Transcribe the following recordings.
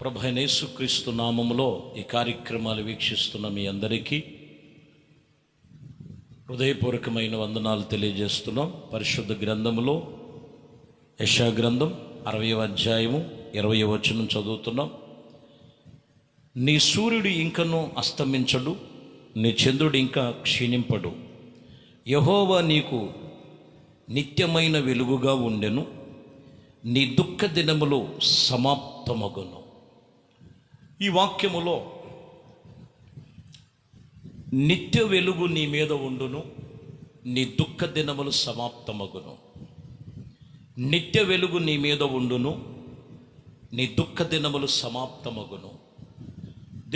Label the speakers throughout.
Speaker 1: ప్రభు అయిన యేసుక్రీస్తు నామములో ఈ కార్యక్రమాలు వీక్షిస్తున్న మీ అందరికీ హృదయపూర్వకమైన వందనాలు తెలియజేస్తున్నాం. పరిశుద్ధ గ్రంథములో యెషయా గ్రంథం 60వ అధ్యాయము 20వ వచనం చదువుతున్నాం. నీ సూర్యుడు ఇంకను అస్తమించడు, నీ చంద్రుడు ఇంకా క్షీణింపడు. యెహోవా నీకు నిత్యమైన వెలుగుగా ఉండెను, నీ దుఃఖ దినములు సమాప్తమగును. ఈ వాక్యములో నిత్య వెలుగు నీ మీద ఉండును, నీ దుఃఖ దినములు సమాప్తమగును. నిత్య వెలుగు నీ మీద ఉండును, నీ దుఃఖ దినములు సమాప్తమగును.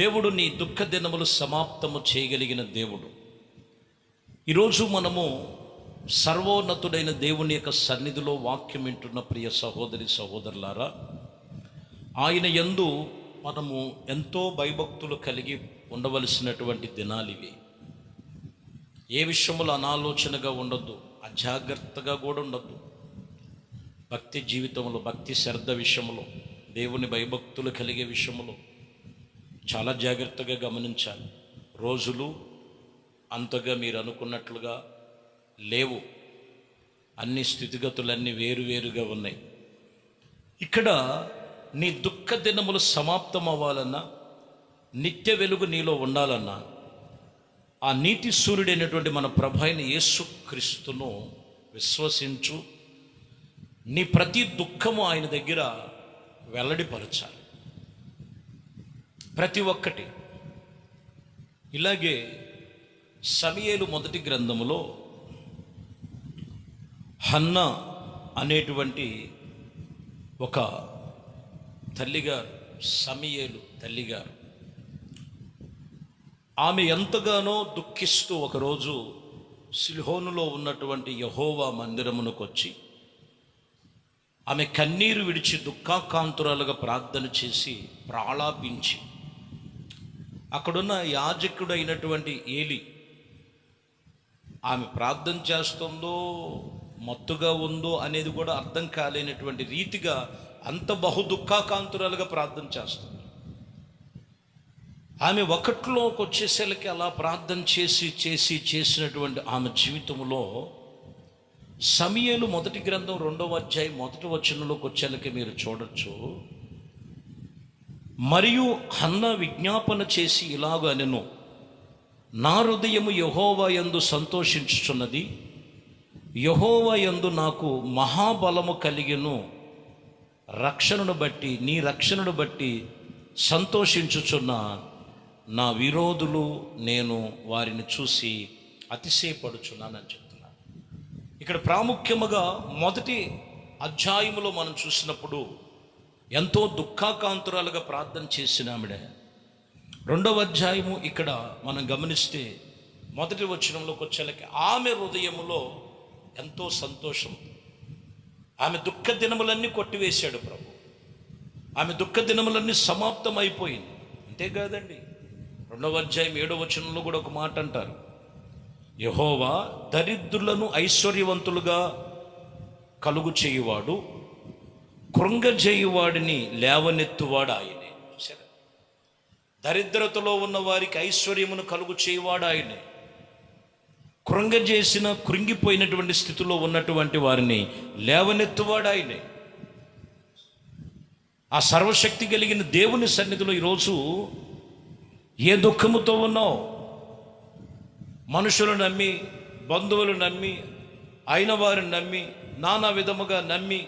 Speaker 1: దేవుడు నీ దుఃఖ దినములు సమాప్తము చేయగలిగిన దేవుడు. ఈరోజు మనము సర్వోన్నతుడైన దేవుని యొక్క సన్నిధిలో వాక్యం వింటున్న ప్రియ సహోదరి సహోదరులారా, ఆయన యందు మనము ఎంతో భయభక్తులు కలిగి ఉండవలసినటువంటి దినాలు ఇవి. ఏ విషయములు అనాలోచనగా ఉండొద్దు, అజాగ్రత్తగా కూడా ఉండొద్దు. భక్తి జీవితంలో, భక్తి శ్రద్ధ విషయంలో, దేవుని భయభక్తులు కలిగే విషయంలో చాలా జాగ్రత్తగా గమనించాలి. రోజులు అంతగా మీరు అనుకున్నట్లుగా లేవు. అన్ని స్థితిగతులన్నీ వేరువేరుగా ఉన్నాయి. ఇక్కడ నీ దుఃఖ దినములు సమాప్తం అవ్వాలన్నా, నిత్య వెలుగు నీలో ఉండాలన్నా, ఆ నీతి సూర్యుడైనటువంటి మన ప్రభు అయిన యేసుక్రీస్తును విశ్వసించు. నీ ప్రతి దుఃఖము ఆయన దగ్గర వెల్లడిపరచాలి, ప్రతి ఒక్కటి. ఇలాగే సమూయేలు మొదటి గ్రంథములో హన్నా అనేటువంటి ఒక తల్లిగారు, సమూయేలు తల్లిగారు, ఆమె ఎంతగానో దుఃఖిస్తూ ఒకరోజు షిలోహులో ఉన్నటువంటి యెహోవా మందిరమునకు వచ్చి ఆమె కన్నీరు విడిచి దుఃఖాకాంతురాలుగా ప్రార్థన చేసి ప్రాళాపించి, అక్కడున్న యాజకుడు అయినటువంటి ఏలి ఆమె ప్రార్థన చేస్తుందో మత్తుగా ఉందో అనేది కూడా అర్థం కాలేనటువంటి రీతిగా అంత బహు దుఃఖాకాంతురాలుగా ప్రార్థన చేస్తుంది. ఆమె ఒకటిలోకి వచ్చేసరికి అలా ప్రార్థన చేసినటువంటి ఆమె జీవితంలో సమూయేలు మొదటి గ్రంథం 2వ అధ్యాయం 1వ వచనంలోకి వచ్చేలకి మీరు చూడొచ్చు. మరియు హన్నా విజ్ఞాపన చేసి ఇలాగ అనెను, నా హృదయము యెహోవా యందు సంతోషించుచున్నది, యెహోవా యందు నాకు మహాబలము కలిగెను. రక్షణను బట్టి, నీ రక్షణను బట్టి సంతోషించుచున్న నా విరోధులు నేను వారిని చూసి అతిశయపడుచున్నానని చెప్తున్నాను. ఇక్కడ ప్రాముఖ్యముగా మొదటి అధ్యాయములో మనం చూసినప్పుడు ఎంతో దుఃఖాకాంతురాలుగా ప్రార్థన చేసిన ఆమెడే. 2వ అధ్యాయము ఇక్కడ మనం గమనిస్తే మొదటి వచనంలోకి వచ్చేలకి ఆమె హృదయములో ఎంతో సంతోషం. ఆమె దుఃఖ దినములన్నీ కొట్టివేశాడు ప్రభు. ఆమె దుఃఖ దినములన్నీ సమాప్తం అయిపోయింది. అంతేకాదండి, 2వ అధ్యాయం 7వ వచనంలో కూడా ఒక మాట అంటారు, యెహోవా దరిద్రులను ఐశ్వర్యవంతులుగా కలుగు చేయువాడు, కృంగజేయువాడిని లేవనెత్తువాడు ఆయనే. సరే, దరిద్రతలో ఉన్న వారికి ఐశ్వర్యమును కలుగు చేయువాడు ఆయనే. కృంగజేసిన, కృంగిపోయినటువంటి స్థితిలో ఉన్నటువంటి వారిని లేవనెత్తువాడు ఆయనే. ఆ సర్వశక్తి కలిగిన దేవుని సన్నిధిలో ఈరోజు ఏ దుఃఖముతో ఉన్నావు, మనుషులు నమ్మి, బంధువులు నమ్మి, అయిన వారిని నమ్మి, నానా విధముగా నమ్మి,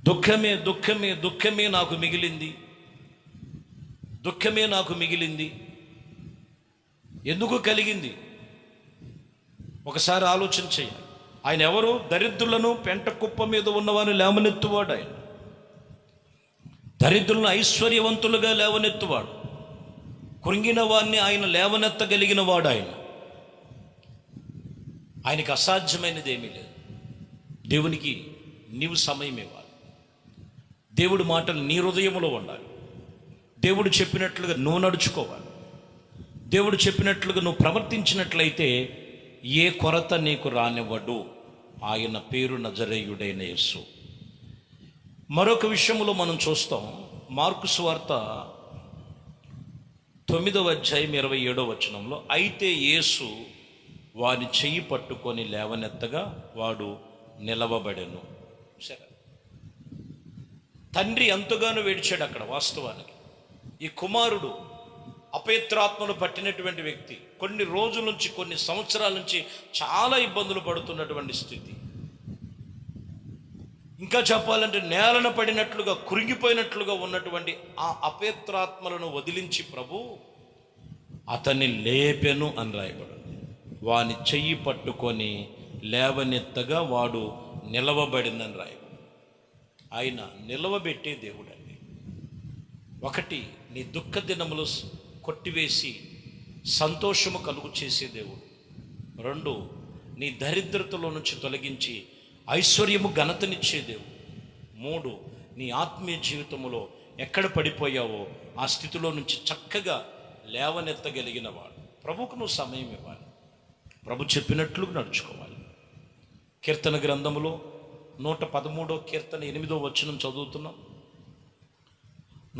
Speaker 1: దుఃఖమే దుఃఖమే దుఃఖమే నాకు మిగిలింది, దుఃఖమే నాకు మిగిలింది. ఎందుకు కలిగింది? ఒకసారి ఆలోచన చేయాలి. ఆయన ఎవరు? దరిద్రులను పెంట కుప్ప మీద ఉన్నవారిని లేవనెత్తువాడు ఆయన. దరిద్రులను ఐశ్వర్యవంతులుగా లేవనెత్తువాడు. కృంగిన వారిని ఆయన లేవనెత్తగలిగిన వాడు ఆయన. ఆయనకి అసాధ్యమైనది ఏమీ లేదు. దేవునికి నీవు సమయం ఇవ్వాలి. దేవుడి మాటలు నీ హృదయంలో ఉండాలి. దేవుడు చెప్పినట్లుగా నువ్వు నడుచుకోవాలి. దేవుడు చెప్పినట్లుగా నువ్వు ప్రవర్తించినట్లయితే ఏ కొరత నీకు రానివ్వడు. ఆయన పేరు నజరేయుడైన యేసు. మరొక విషయంలో మనం చూస్తాం, మార్కు సువార్త 9వ అధ్యాయం 27వ వచనంలో, అయితే యేసు వాని చెయ్యి పట్టుకొని లేవనెత్తగా వాడు నిలవబడెను. సరే, తండ్రి ఎంతగానో వేడిచాడు అక్కడ. వాస్తవానికి ఈ కుమారుడు అపవిత్రాత్మను పట్టినటువంటి వ్యక్తి, కొన్ని రోజుల నుంచి, కొన్ని సంవత్సరాల నుంచి చాలా ఇబ్బందులు పడుతున్నటువంటి స్థితి. ఇంకా చెప్పాలంటే నేలన పడినట్లుగా, కురింగిపోయినట్లుగా ఉన్నటువంటి ఆ అపవిత్రాత్మలను వదిలించి ప్రభు అతన్ని లేపెను అని రాయబడింది. వాని చెయ్యి పట్టుకొని లేవనెత్తగా వాడు నిలవబడిందని రాయబడింది. ఆయన నిలవబెట్టే దేవుడండి. ఒకటి, నీ దుఃఖ దినములు కొట్టివేసి సంతోషము కలుగు చేసే దేవుడు. 2, నీ దరిద్రతలో నుంచి తొలగించి ఐశ్వర్యము ఘనతనిచ్చే దేవుడు. 3, నీ ఆత్మీయ జీవితంలో ఎక్కడ పడిపోయావో ఆ స్థితిలో నుంచి చక్కగా లేవనెత్తగలిగిన వాడు. ప్రభుకు నువ్వు సమయం ఇవ్వాలి, ప్రభు చెప్పినట్లు నడుచుకోవాలి. కీర్తన గ్రంథములో 113వ కీర్తన 8వ వచనం చదువుతున్నాం.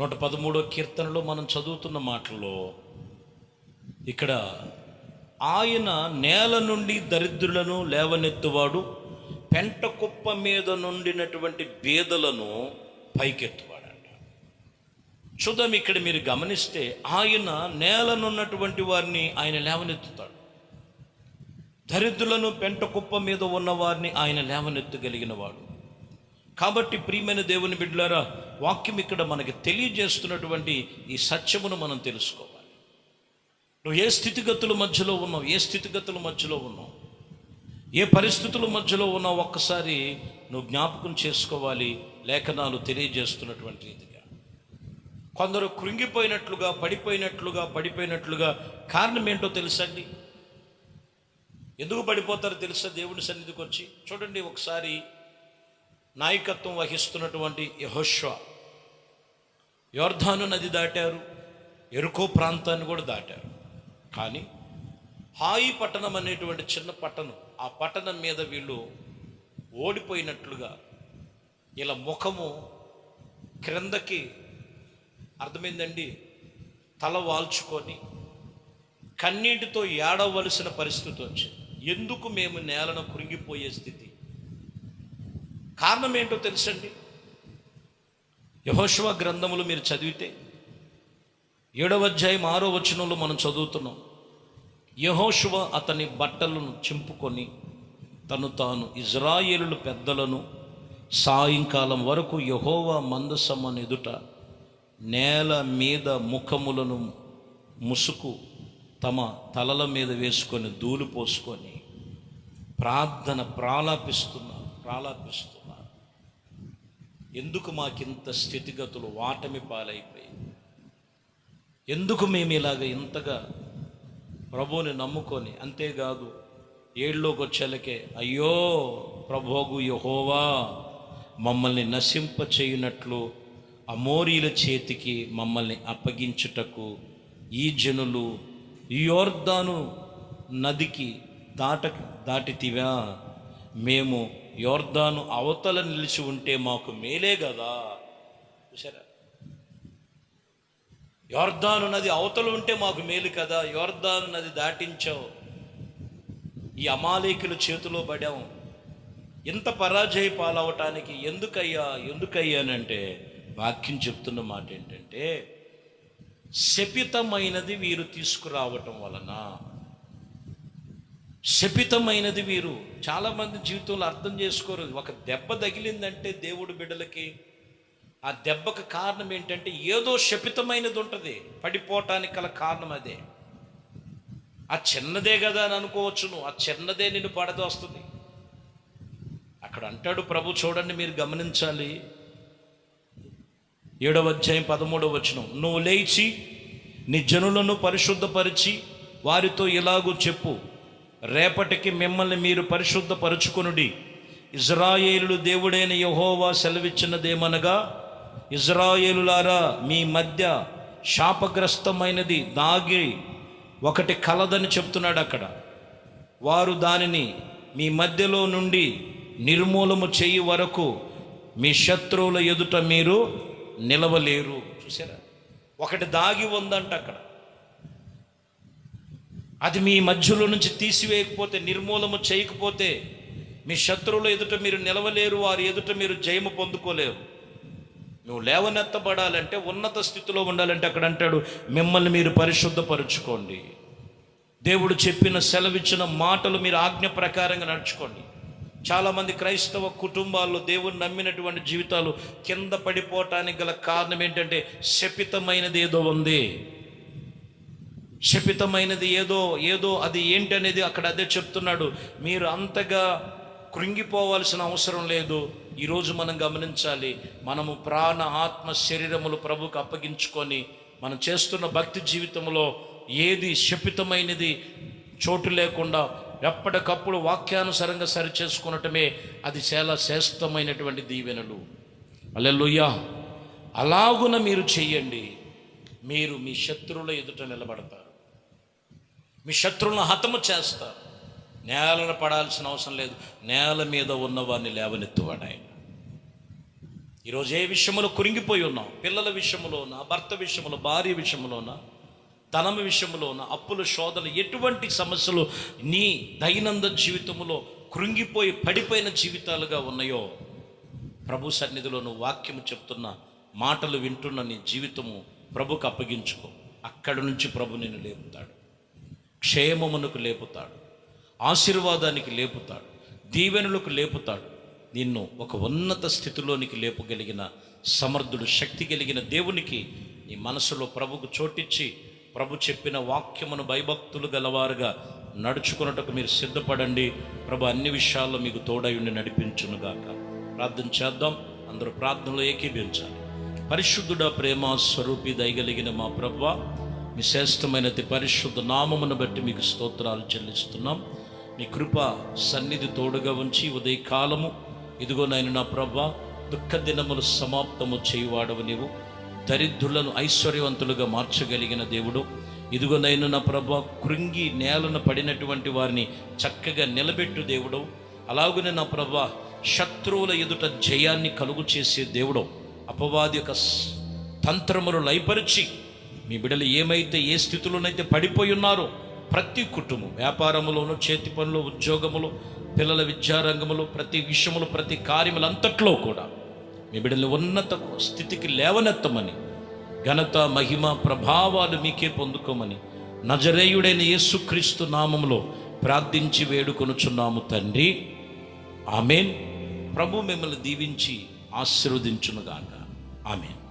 Speaker 1: 113వ కీర్తనలో మనం చదువుతున్న మాటల్లో ఇక్కడ ఆయన నేల నుండి దరిద్రులను లేవనెత్తువాడు, పెంట కుప్ప మీద నుండినటువంటి బేదలను పైకెత్తువాడంట. చూద్దాం, ఇక్కడ మీరు గమనిస్తే ఆయన నేలనున్నటువంటి వారిని ఆయన లేవనెత్తుతాడు. దరిద్రులను, పెంట కుప్ప మీద ఉన్నవారిని ఆయన లేవనెత్తగలిగిన వాడు. కాబట్టి ప్రియమైన దేవుని బిడ్డలారా, వాక్యం ఇక్కడ మనకి తెలియజేస్తున్నటువంటి ఈ సత్యమును మనం తెలుసుకోవాలి. నువ్వు ఏ స్థితిగతుల మధ్యలో ఉన్నావు, ఏ స్థితిగతుల మధ్యలో ఉన్నావు, ఏ పరిస్థితుల మధ్యలో ఉన్నావు, ఒక్కసారి నువ్వు జ్ఞాపకం చేసుకోవాలి. లేఖనాలు తెలియజేస్తున్నటువంటి రీతిగా కొందరు కృంగిపోయినట్లుగా, పడిపోయినట్లుగా కారణం ఏంటో తెలుసండి. ఎందుకు పడిపోతారో తెలుసా? దేవుని సన్నిధికి వచ్చి చూడండి. ఒకసారి నాయకత్వం వహిస్తున్నటువంటి యెహోషువ యొర్దాను నది దాటారు, యెరికో ప్రాంతాన్ని కూడా దాటారు. కానీ హాయి పట్టణం అనేటువంటి చిన్న పట్టణం, ఆ పట్టణం మీద వీళ్ళు ఓడిపోయినట్లుగా ఇలా ముఖము క్రిందకి, అర్థమైందండి, తల వాల్చుకొని కన్నీటితో ఏడవలసిన పరిస్థితి వచ్చింది. ఎందుకు మేము నేలను కురింగిపోయే స్థితి? కారణం ఏంటో తెలుసండి. యెహోషువ గ్రంథములు మీరు చదివితే 7వ అధ్యాయం 6వ వచనంలో మనం చదువుతున్నాం. యెహోషువ అతని బట్టలను చింపుకొని తాను ఇజ్రాయేలు పెద్దలను సాయంకాలం వరకు యెహోవా మందసమను ఎదుట నేల మీద ముఖములను ముసుకు తమ తలల మీద వేసుకొని ధూళి పోసుకొని ప్రాలాపిస్తున్నారు. ఎందుకు మాకింత స్థితిగతులు, వాటమి పాలైపోయి, ఎందుకు మేము ఇలాగ ఇంతగా ప్రభువుని నమ్ముకొని, అంతేకాదు 7లోకి వచ్చేలకే అయ్యో ప్రభువు యెహోవా మమ్మల్ని నశింప చేయునట్లు అమోరీల చేతికి మమ్మల్ని అప్పగించుటకు ఈ జనులు ఈ యొర్దాను నదికి దాటితివా, మేము యొర్దాను అవతల నిలిచి ఉంటే మాకు మేలే కదా. చూసారా, యొర్దాను నది అవతల ఉంటే మాకు మేలు కదా, యొర్దాను నది దాటించావు, ఈ అమాలేకుల చేతిలో పడాం, ఇంత పరాజయ పాలవటానికి ఎందుకయ్యానంటే వాక్యం చెప్తున్న మాట ఏంటంటే, శపితమైనది వీరు తీసుకురావటం వలన, శపితమైనది వీరు. చాలామంది జీవితంలో అర్థం చేసుకోరు. ఒక దెబ్బ తగిలిందంటే దేవుడి బిడ్డలకి ఆ దెబ్బకు కారణం ఏంటంటే ఏదో శపితమైనది ఉంటుంది, పడిపోవటానికి గల కారణం అదే. ఆ చిన్నదే కదా అని అనుకోవచ్చును, ఆ చిన్నదే నిన్ను పడదోస్తుంది. అక్కడ అంటాడు ప్రభు, చూడండి మీరు గమనించాలి, 7వ అధ్యాయం 13వ వచనం, నువ్వు లేచి నీ జనులను పరిశుద్ధపరిచి వారితో ఇలాగూ చెప్పు, రేపటికి మిమ్మల్ని మీరు పరిశుద్ధపరచుకొనుడి. ఇజ్రాయేలు దేవుడైన యెహోవా సెలవిచ్చినదేమనగా, ఇజ్రాయేలులారా మీ మధ్య శాపగ్రస్తమైనది దాగి ఒకటి కలదని చెప్తున్నాడు అక్కడ. వారు దానిని మీ మధ్యలో నుండి నిర్మూలము చేయి వరకు మీ శత్రువుల ఎదుట మీరు నిలవలేరు. చూసారా, ఒకటి దాగి ఉందంట అక్కడ. అది మీ మధ్యలో నుంచి తీసివేయకపోతే, నిర్మూలన చేయకపోతే మీ శత్రువుల ఎదుట మీరు నిలవలేరు, వారి ఎదుట మీరు జయము పొందుకోలేరు. నువ్వు లేవనెత్తబడాలంటే, ఉన్నత స్థితిలో ఉండాలంటే అక్కడ అంటాడు, మిమ్మల్ని మీరు పరిశుద్ధపరుచుకోండి. దేవుడు చెప్పిన సెలవిచ్చిన మాటలు మీరు ఆజ్ఞ ప్రకారంగా నడుచుకోండి. చాలామంది క్రైస్తవ కుటుంబాల్లో దేవుని నమ్మినటువంటి జీవితాలు కింద పడిపోవటానికి గల కారణం ఏంటంటే, శపితమైనది ఏదో ఉంది. శపితమైనది ఏదో అది ఏంటనేది అక్కడ అదే చెప్తున్నాడు. మీరు అంతగా కృంగిపోవాల్సిన అవసరం లేదు. ఈరోజు మనం గమనించాలి, మనము ప్రాణ ఆత్మ శరీరములు ప్రభుకు అప్పగించుకొని మనం చేస్తున్న భక్తి జీవితంలో ఏది శపితమైనది చోటు లేకుండా ఎప్పటికప్పుడు వాక్యానుసారంగా సరి చేసుకునటమే అది చాలా శ్రేష్టమైనటువంటి దీవెనలు. హల్లెలూయా. అలాగున మీరు చెయ్యండి, మీరు మీ శత్రువుల ఎదుట నిలబడతారు, మీ శత్రువులను హతము చేస్తారు. నేలను పడాల్సిన అవసరం లేదు, నేల మీద ఉన్నవాడిని లేవనెత్తువాడు ఆయన. ఈరోజు ఏ విషయంలో కురింగిపోయి ఉన్నాం, పిల్లల విషయంలోన, భర్త విషయంలో, భార్య విషయంలోన, ధనం విషయంలోన, అప్పుల శోధన, ఎటువంటి సమస్యలు నీ దైనందిన జీవితంలో కృంగిపోయి పడిపోయిన జీవితాలుగా ఉన్నాయో, ప్రభు సన్నిధిలో నువ్వు వాక్యము చెప్తున్న మాటలు వింటున్న నీ జీవితము ప్రభుకు అప్పగించుకో. అక్కడి నుంచి ప్రభు నిన్ను లేపుతాడు, క్షేమమునకు లేపుతాడు, ఆశీర్వాదానికి లేపుతాడు, దీవెనలకు లేపుతాడు. నిన్ను ఒక ఉన్నత స్థితిలోనికి లేపగలిగిన సమర్థుడు, శక్తి కలిగిన దేవునికి నీ మనసులో ప్రభుకు చోటిచ్చి, ప్రభు చెప్పిన వాక్యమును భయభక్తులు గలవారుగా నడుచుకున్నట్టుకు మీరు సిద్ధపడండి. ప్రభు అన్ని విషయాల్లో మీకు తోడై ఉండి నడిపించునుగాక. ప్రార్థన చేద్దాం. అందరూ ప్రార్థనలో ఏకీభవించాలి. పరిశుద్ధుడా, ప్రేమ స్వరూపి, దయగలిగిన మా ప్రభువా, మీ శ్రేష్టమైన పరిశుద్ధ నామమును బట్టి మీకు స్తోత్రాలు చెల్లిస్తున్నాం. మీ కృప సన్నిధి తోడుగా ఉంచి ఉదయకాలము ఇదిగో నాయన నా ప్రభువా, దుఃఖ దినములు సమాప్తము చేయువాడవు నీవు, దరిద్రులను ఐశ్వర్యవంతులుగా మార్చగలిగిన దేవుడు. ఇదిగో నాయన నా ప్రభువా, కృంగి నేలను పడినటువంటి వారిని చక్కగా నిలబెట్టు దేవుడు. అలాగనే నా ప్రభువా, శత్రువుల ఎదుట జయాన్ని కలుగు చేసే దేవుడు. అపవాది యొక్క తంత్రములు లయపరిచి మీ బిడ్డలు ఏమైతే ఏ స్థితిలోనైతే పడిపోయి ఉన్నారో, ప్రతి కుటుంబం, వ్యాపారములోను, చేతి పనులు, ఉద్యోగములు, పిల్లల విద్యారంగములు, ప్రతి విషయములు, ప్రతి కార్యములంతట్లో కూడా మీ బిడ్డలు ఉన్నత స్థితికి లేవనెత్తమని, ఘనత, మహిమ, ప్రభావాలు మీకే పొందుకోమని నజరేయుడైన యేసుక్రీస్తు నామములో ప్రార్థించి వేడుకొనుచున్నాము తండ్రి. ఆమేన్. ప్రభు మిమ్మల్ని దీవించి ఆశీర్వదించునుగాక. ఆమేన్.